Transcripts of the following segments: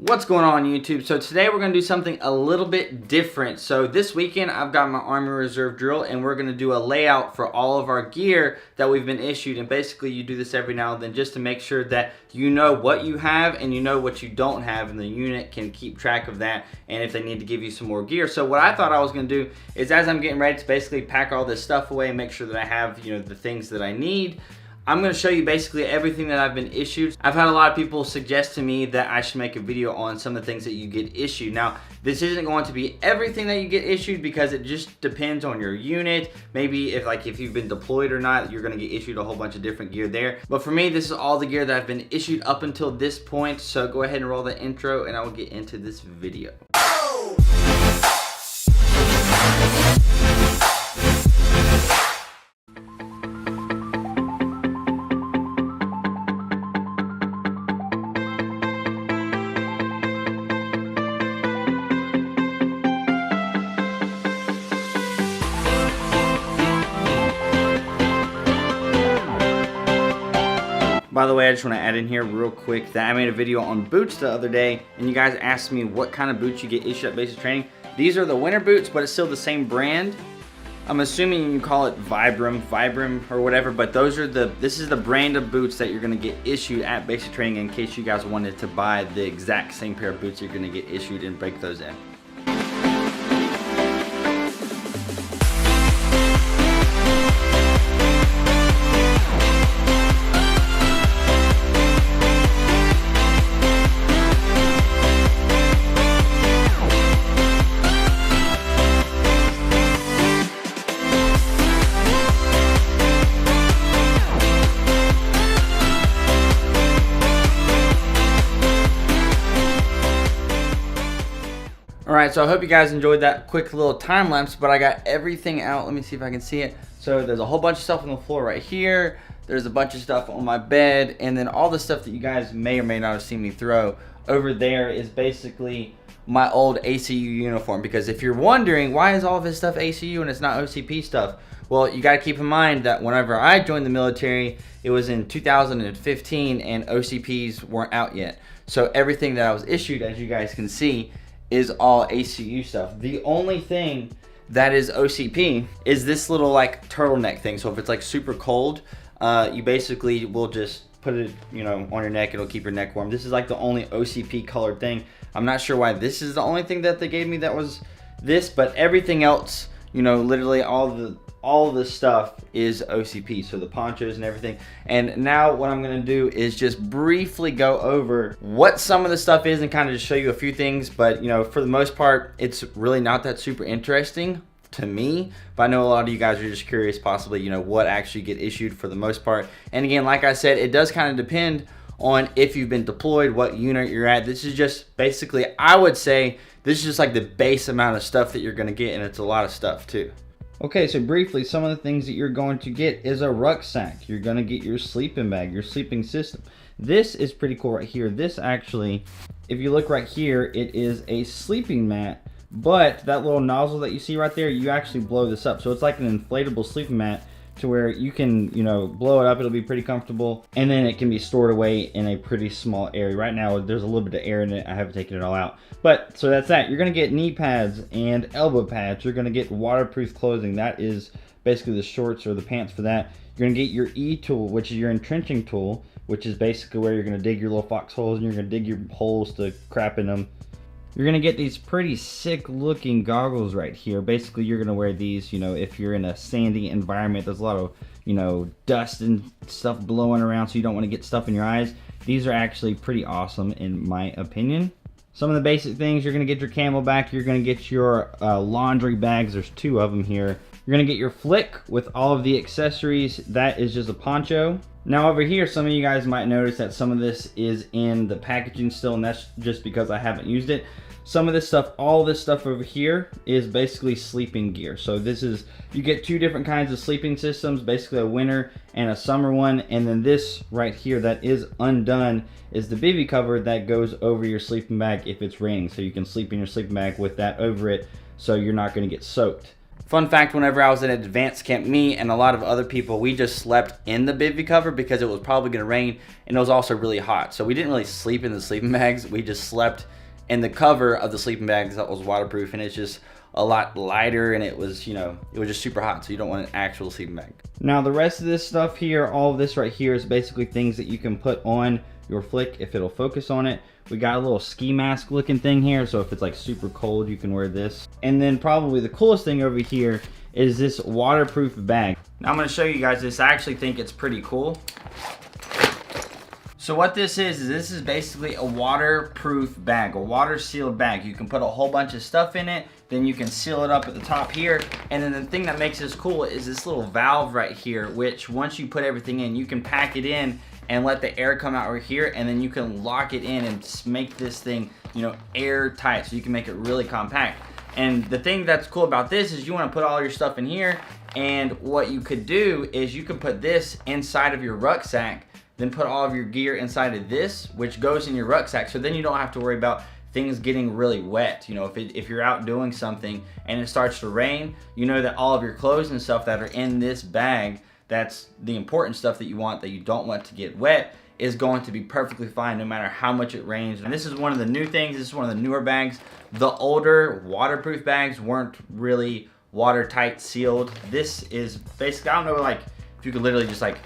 What's going on YouTube? So today we're going to do something a little bit different. So this weekend I've got my Army Reserve drill and we're going to do a layout for all of our gear that we've been issued, and basically you do this every now and then just to make sure that you know what you have and you know what you don't have, and the unit can keep track of that and if they need to give you some more gear. So what I thought I was going to do is, as I'm getting ready to basically pack all this stuff away and make sure that I have, the things that I need, I'm going to show you basically everything that I've been issued. I've had a lot of people suggest to me that I should make a video on some of the things that you get issued. Now, this isn't going to be everything that you get issued because it just depends on your unit. Maybe if you've been deployed or not, you're going to get issued a whole bunch of different gear there. But for me, this is all the gear that I've been issued up until this point. So go ahead and roll the intro and I will get into this video. By the way, I just want to add in here real quick that I made a video on boots the other day, and you guys asked me what kind of boots you get issued at basic training. These are the winter boots, but it's still the same brand. I'm assuming you call it Vibram or whatever, but this is the brand of boots that you're going to get issued at basic training, in case you guys wanted to buy the exact same pair of boots you're going to get issued and break those in. Alright, so I hope you guys enjoyed that quick little time lapse, but I got everything out. Let me see if I can see it. So there's a whole bunch of stuff on the floor right here. There's a bunch of stuff on my bed, and then all the stuff that you guys may or may not have seen me throw over there is basically my old ACU uniform. Because if you're wondering, why is all of this stuff ACU and it's not OCP stuff? Well, you got to keep in mind that whenever I joined the military, it was in 2015 and OCPs weren't out yet. So everything that I was issued, as you guys can see, is all ACU stuff. The only thing that is OCP is this little like turtleneck thing. So if it's like super cold, you basically will just put it, on your neck. It'll keep your neck warm. This is like the only OCP colored thing. I'm not sure why this is the only thing that they gave me that was this, but everything else, literally all the stuff is OCP, so the ponchos and everything. And now what I'm gonna do is just briefly go over what some of the stuff is and kind of just show you a few things. But for the most part, it's really not that super interesting to me, but I know a lot of you guys are just curious possibly, what actually get issued for the most part. And again, like I said, it does kind of depend on if you've been deployed, what unit you're at. This is just basically, I would say, this is just like the base amount of stuff that you're gonna get, and it's a lot of stuff too. Okay, so briefly, some of the things that you're going to get is a rucksack. You're going to get your sleeping bag, your sleeping system. This is pretty cool right here. This actually, if you look right here, it is a sleeping mat, but that little nozzle that you see right there, you actually blow this up. So it's like an inflatable sleeping mat to where you can, blow it up. It'll be pretty comfortable, and then it can be stored away in a pretty small area. Right now, there's a little bit of air in it. I haven't taken it all out. But, so that's that. You're going to get knee pads and elbow pads. You're going to get waterproof clothing. That is basically the shorts or the pants for that. You're going to get your E-tool, which is your entrenching tool, which is basically where you're going to dig your little foxholes and you're going to dig your holes to crap in them. You're going to get these pretty sick looking goggles right here. Basically, you're going to wear these, if you're in a sandy environment. There's a lot of, dust and stuff blowing around, so you don't want to get stuff in your eyes. These are actually pretty awesome in my opinion. Some of the basic things, you're going to get your CamelBak. You're going to get your laundry bags. There's 2 of them here. You're going to get your flick with all of the accessories. That is just a poncho. Now over here, some of you guys might notice that some of this is in the packaging still, and that's just because I haven't used it. Some of this stuff, all this stuff over here is basically sleeping gear. So this is, you get 2 different kinds of sleeping systems, basically a winter and a summer one. And then this right here that is undone is the bivy cover that goes over your sleeping bag if it's raining. So you can sleep in your sleeping bag with that over it, so you're not gonna get soaked. Fun fact, whenever I was at advanced camp, me and a lot of other people, we just slept in the bivy cover because it was probably gonna rain and it was also really hot. So we didn't really sleep in the sleeping bags. We just slept in the cover of the sleeping bags that was waterproof, and it's just a lot lighter, and it was, you know, it was just super hot, so you don't want an actual sleeping bag. Now the rest of this stuff here, all of this right here is basically things that you can put on your flick if it'll focus on it. We got a little ski mask looking thing here, so if it's like super cold, you can wear this. And then probably the coolest thing over here is this waterproof bag. Now I'm gonna show you guys this. I actually think it's pretty cool. So what this is this is basically a waterproof bag, a water sealed bag. You can put a whole bunch of stuff in it, then you can seal it up at the top here. And then the thing that makes this cool is this little valve right here, which once you put everything in, you can pack it in and let the air come out right here, and then you can lock it in and make this thing, you know, airtight, so you can make it really compact. And the thing that's cool about this is you wanna put all your stuff in here, and what you could do is you could put this inside of your rucksack, then put all of your gear inside of this, which goes in your rucksack, so then you don't have to worry about things getting really wet. You know, if you're out doing something and it starts to rain, you know that all of your clothes and stuff that are in this bag, that's the important stuff that you want, that you don't want to get wet, is going to be perfectly fine no matter how much it rains. And this is one of the new things. This is one of the newer bags. The older waterproof bags weren't really watertight sealed. This is basically, I don't know, like if you could literally just like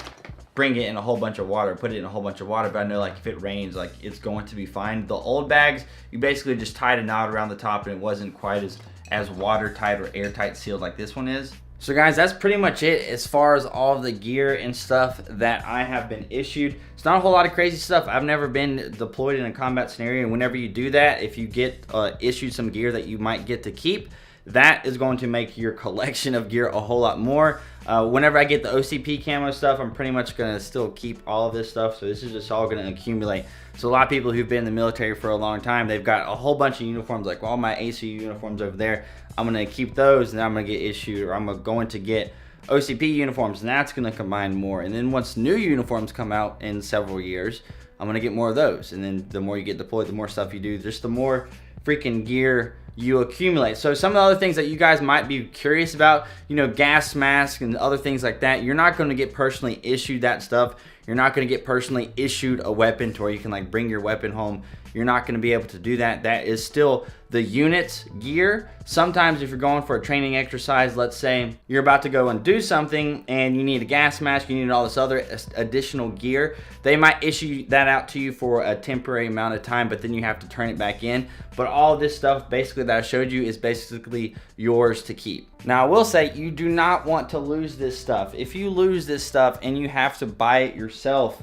bring it in a whole bunch of water, put it in a whole bunch of water, but I know like if it rains, like it's going to be fine. The old bags, you basically just tied a knot around the top and it wasn't quite as watertight or airtight sealed like this one is. So guys, that's pretty much it as far as all of the gear and stuff that I have been issued. It's not a whole lot of crazy stuff. I've never been deployed in a combat scenario, and whenever you do that, if you get issued some gear that you might get to keep, that is going to make your collection of gear a whole lot more. Whenever I get the OCP camo stuff, I'm pretty much gonna still keep all of this stuff, so this is just all gonna accumulate. So a lot of people who've been in the military for a long time, they've got a whole bunch of uniforms, like all my ACU uniforms over there. I'm gonna keep those, and I'm gonna get issued, or I'm going to get OCP uniforms, and that's gonna combine more. And then once new uniforms come out in several years, I'm gonna get more of those. And then the more you get deployed, the more stuff you do, just the more freaking gear you accumulate. So some of the other things that you guys might be curious about, you know, gas masks and other things like that, you're not going to get personally issued that stuff. You're not going to get personally issued a weapon to where you can like bring your weapon home. You're not going to be able to do that. That is still the unit's gear. Sometimes if you're going for a training exercise, let's say you're about to go and do something and you need a gas mask, you need all this other additional gear, they might issue that out to you for a temporary amount of time, but then you have to turn it back in. But all this stuff basically that I showed you is basically yours to keep. Now I will say you do not want to lose this stuff. If you lose this stuff and you have to buy it yourself,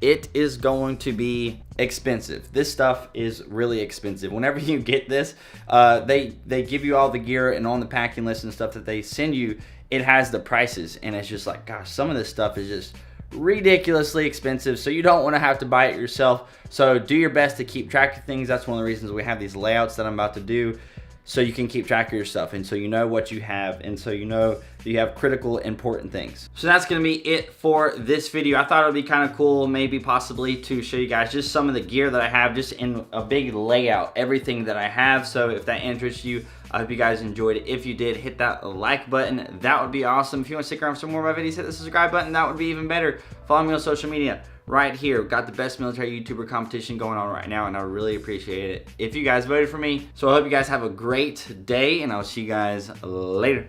it is going to be expensive. This stuff is really expensive. Whenever you get this, they give you all the gear, and on the packing list and stuff that they send you, it has the prices, and it's just like, gosh, some of this stuff is just ridiculously expensive, so you don't want to have to buy it yourself. So do your best to keep track of things. That's one of the reasons we have these layouts that I'm about to do, so you can keep track of your stuff, and so you know what you have, and so you know that you have critical important things. So that's gonna be it for this video. I thought it would be kind of cool, maybe possibly, to show you guys just some of the gear that I have, just in a big layout, everything that I have. So if that interests you, I hope you guys enjoyed it. If you did, hit that like button. That would be awesome. If you want to stick around for some more of my videos, hit the subscribe button. That would be even better. Follow me on social media right here. We've got the best military YouTuber competition going on right now, and I really appreciate it if you guys voted for me. So I hope you guys have a great day, and I'll see you guys later.